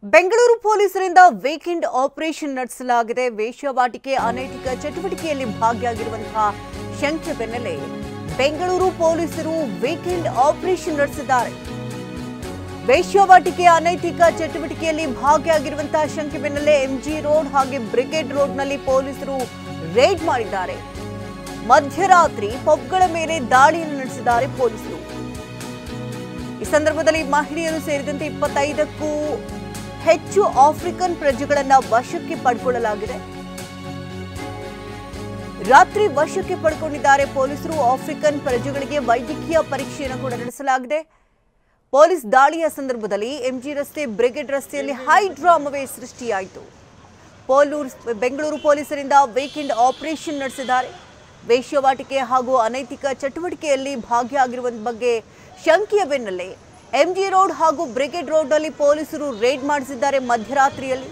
ಬೆಂಗಳೂರು ಪೊಲೀಸರಿಂದ weekend operation ನಡೆಸಲಾಗಿದೆ. ವೇಶ್ಯಾವಾಟಿಕೆ ಅನೈತಿಕ ಚಟುವಟಿಕೆಯಲ್ಲಿ ಭಾಗಿಯಾಗಿರುವಂತಹ ಶಂಕೆ ಬೆನ್ನಲ್ಲೇ ಬೆಂಗಳೂರು ಪೊಲೀಸರು ವೀಕೆಂಡ್ ಆಪರೇಷನ್ ನಡೆಸಿದ್ದಾರೆ. ವೇಶ್ಯಾವಾಟಿಕೆ ಅನೈತಿಕ ಚಟುವಟಿಕೆಯಲ್ಲಿ ಭಾಗಿಯಾಗಿರುವಂತಹ ಶಂಕೆ ಬೆನ್ನಲ್ಲೇ ಎಂಜಿ ರೋಡ್ ಹಾಗೆ ಬ್ರಿಗೇಡ್ ರೋಡ್ನಲ್ಲಿ ಪೊಲೀಸರು ರೇಡ್ ಮಾಡಿದ್ದಾರೆ. ಮಧ್ಯರಾತ್ರಿ ಪಬ್ಗಳ ಮೇಲೆ ದಾಳಿಯನ್ನು ನಡೆಸಿದ್ದಾರೆ ಪೊಲೀಸರು. ಈ ಸಂದರ್ಭದಲ್ಲಿ ಮಹಿಳೆಯರು ಸೇರಿದಂತೆ 25ಕ್ಕೂ ಹೆಚ್ಚು ಆಫ್ರಿಕನ್ ಪ್ರಜೆಗಳನ್ನು ವಶಕ್ಕೆ ಪಡೆದುಕೊಳ್ಳಲಾಗಿದೆ. ರಾತ್ರಿ ವಶಕ್ಕೆ ಪಡೆದುಕೊಂಡಿದ್ದಾರೆ ಪೊಲೀಸರು. ಆಫ್ರಿಕನ್ ಪ್ರಜೆಗಳಿಗೆ ವೈದ್ಯಕೀಯ ಪರೀಕ್ಷೆಯನ್ನು ಕೂಡ ನಡೆಸಲಾಗಿದೆ. ಪೊಲೀಸ್ ದಾಳಿಯ ಸಂದರ್ಭದಲ್ಲಿ ಎಂಜಿ ರಸ್ತೆ ಬ್ರಿಗೇಡ್ ರಸ್ತೆಯಲ್ಲಿ ಹೈ ಡ್ರಾಮವೇ ಸೃಷ್ಟಿಯಾಯಿತು. ಬೆಂಗಳೂರು ಪೊಲೀಸರಿಂದ ವೀಕೆಂಡ್ ಆಪರೇಷನ್ ನಡೆಸಿದ್ದಾರೆ. ವೇಶ್ಯಾವಾಟಿಕೆ ಹಾಗೂ ಅನೈತಿಕ ಚಟುವಟಿಕೆಯಲ್ಲಿ ಭಾಗಿಯಾಗಿರುವ ಬಗ್ಗೆ ಶಂಕೆಯ ಬೆನ್ನಲ್ಲೇ ಎಂಜಿ ರೋಡ್ ಹಾಗೂ ಬ್ರಿಗೇಡ್ ರೋಡ್ನಲ್ಲಿ ಪೊಲೀಸರು ರೇಡ್ ಮಾಡಿಸಿದ್ದಾರೆ ಮಧ್ಯರಾತ್ರಿಯಲ್ಲಿ.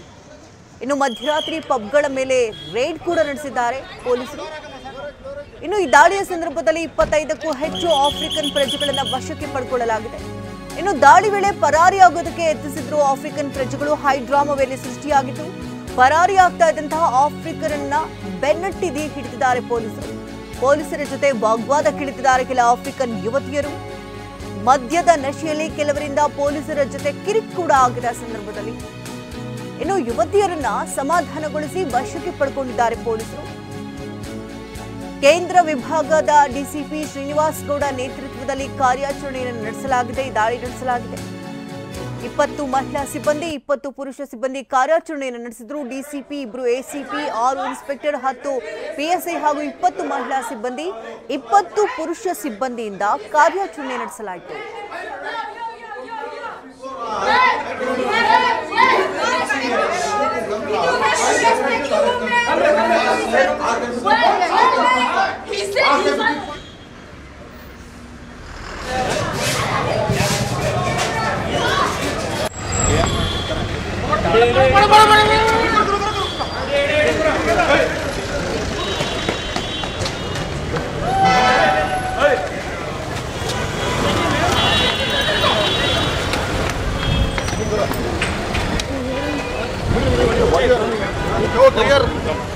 ಇನ್ನು ಮಧ್ಯರಾತ್ರಿ ಪಬ್ಗಳ ಮೇಲೆ ರೇಡ್ ಕೂಡ ನಡೆಸಿದ್ದಾರೆ ಪೊಲೀಸರು. ಇನ್ನು ಈ ದಾಳಿಯ ಸಂದರ್ಭದಲ್ಲಿ 25ಕ್ಕೂ ಹೆಚ್ಚು ಆಫ್ರಿಕನ್ ಪ್ರಜೆಗಳನ್ನು ವಶಕ್ಕೆ ಪಡೆದುಕೊಳ್ಳಲಾಗಿದೆ. ಇನ್ನು ದಾಳಿ ವೇಳೆ ಪರಾರಿಯಾಗೋದಕ್ಕೆ ಯತ್ನಿಸಿದ್ರು ಆಫ್ರಿಕನ್ ಪ್ರಜೆಗಳು. ಹೈ ಡ್ರಾಮಾವೇಳೆ ಸೃಷ್ಟಿಯಾಗಿತ್ತು. ಪರಾರಿಯಾಗ್ತಾ ಇದ್ದಂತಹ ಆಫ್ರಿಕನ್ ಬೆನ್ನಟ್ಟಿ ಹಿಡಿದಿದ್ದಾರೆ ಪೊಲೀಸರು. ಪೊಲೀಸರ ಜೊತೆ ವಾಗ್ವಾದಕ್ಕಿಳಿದಿದ್ದಾರೆ ಕೆಲ ಆಫ್ರಿಕನ್ ಯುವತಿಯರು. ಮದ್ಯದ ನಶೆಯಲ್ಲಿ ಕೆಲವರಿಂದ ಪೊಲೀಸರ ಜೊತೆ ಕಿರಿಕ್ ಕೂಡ ಆಗಿದ ಸಂದರ್ಭದಲ್ಲಿ ಇನ್ನು ಯುವತಿಯರನ್ನ ಸಮಾಧಾನಗೊಳಿಸಿ ವಶಕ್ಕೆ ಪಡೆದುಕೊಂಡಿದ್ದಾರೆ ಪೊಲೀಸರು. ಕೇಂದ್ರ ವಿಭಾಗದ ಡಿಸಿಪಿ ಶ್ರೀನಿವಾಸ್ ಗೌಡ ನೇತೃತ್ವದಲ್ಲಿ ಕಾರ್ಯಾಚರಣೆಯನ್ನು ನಡೆಸಲಾಗಿದೆ. ಈ ದಾಳಿ ನಡೆಸಲಾಗಿದೆ. 20 ಮಹಿಳಾ ಸಿಬ್ಬಂದಿ 20 ಪುರುಷ ಸಿಬ್ಬಂದಿ ಕಾರ್ಯಾಚರಣೆಯನ್ನು ನಡೆಸಿದ್ರು. ಡಿಸಿಪಿ, 2 ಎಸಿಪಿ, 6 ಇನ್ಸ್ಪೆಕ್ಟರ್, 10 ಪಿಎಸ್ಐ ಹಾಗೂ 20 ಮಹಿಳಾ ಸಿಬ್ಬಂದಿ 20 ಪುರುಷ ಸಿಬ್ಬಂದಿಯಿಂದ ಕಾರ್ಯಾಚರಣೆ ನಡೆಸಲಾಯಿತು. Clear.